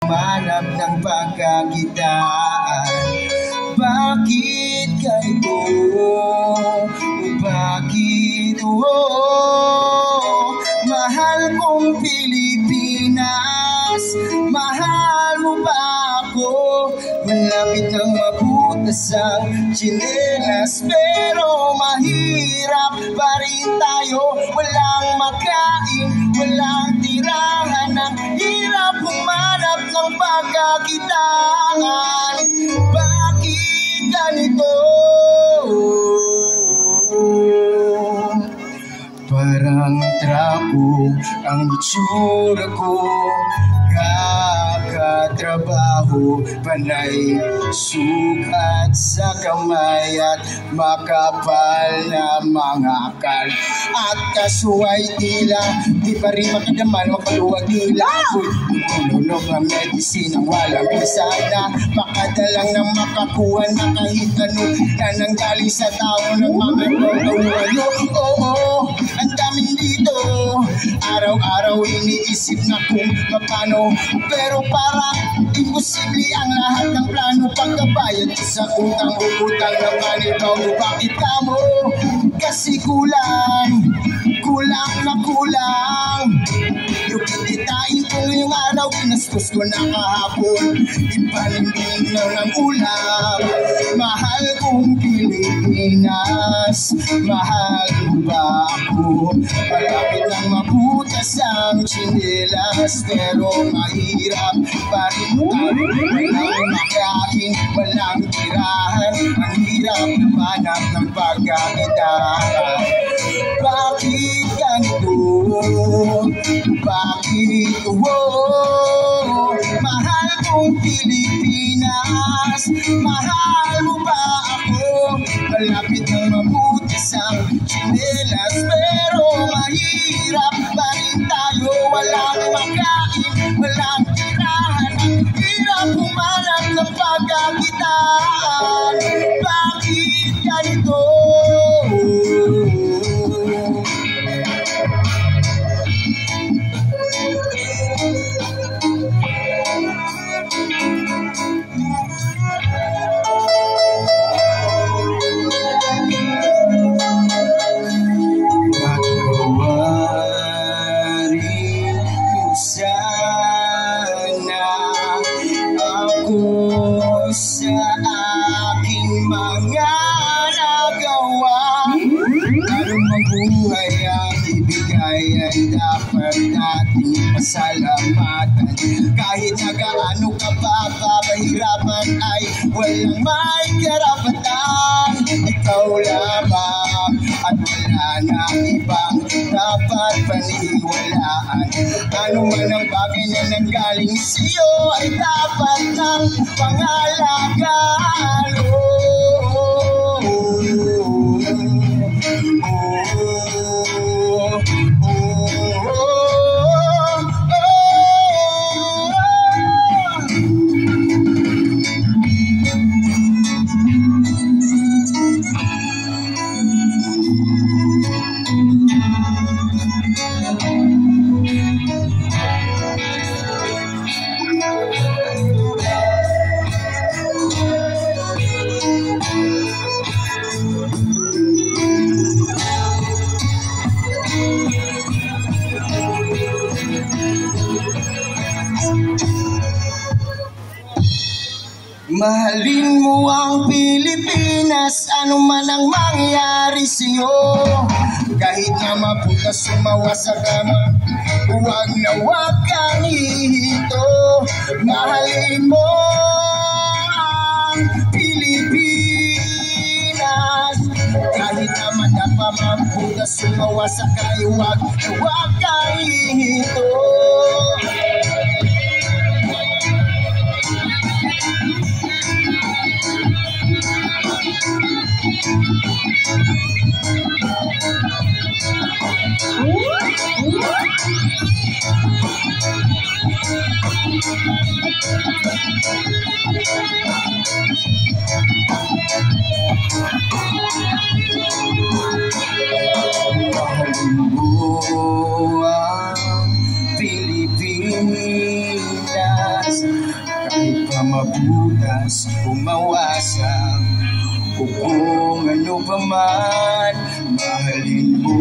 Manap ng pagkakitaan. Bakit ganito? Bakit mahal kong Pilipinas? Mahal mo ba ako? Malapit nang mabutas ang tsinelas, pero mahirap pa rin tayo. Walang makain, walang tirahan. Ang hirap humanap ng pagkakitaan. Bakit ganito? Parang trapo ang itsura ko, kakatrabaho, panay sugat sa kamay at makapal na mga kal. At kasuway tila, di pa rin makadaman, makaluwag nila. Nagulunok ng medisin ang walang pisana, makadalang na makakuha na kahit ano na nanggaling sa tao ng mga ano. Oo, ang daming dito, araw-araw iniisip na kung paano, pero parang imposible ang lahat ng plano. Pagkabayad sa utang-utang na kanibaw, bakit kamo? Kasi kulang na kulang. Yung kikitain ko ngayong araw, inastos ko na kahapon. Ipaliming na ng ulam. Mahal kong Pilipinas, mahal mo ba ako? Malapit nang mabutas ang tsinelas, pero mahirap pa rin tayo. Walang makain, walang tirahan. Ang hirap humanap ng pagkakitaan. Bakit ganito? Bakit mahal kong Pilipinas? Mahal mo ba ako? Malapit nang mabutas ang tsinelas, pero mahirap pa rin tayo. Walang makain, walang tirahan. Ang hirap humanap ng pagkakitaan. Bakit ganito? Sa aking mga nagawa, anumang buhay ang ibigay ay dapat nating pasalamatan. Kahit na gaano ka pa kahirapan ay walang may karapatan. Ikaw lamang at wala na ibang dapat paniwalaan. Ano man ang bagay na nanggaling sa'yo ay dapat ng pangalagaan. Mahalin mo ang Pilipinas, ano man ang mangyari sa'yo. Kahit na mabutas sumawa sa kama, huwag na huwag kang hihinto. Mahalin mo ang Pilipinas, kahit na madapa mabutas sumawa sa kayo, huwag na huwag kang hihinto. Pilipinas, ka mabutas o mawasak, o kung ano pa man, mahalin mo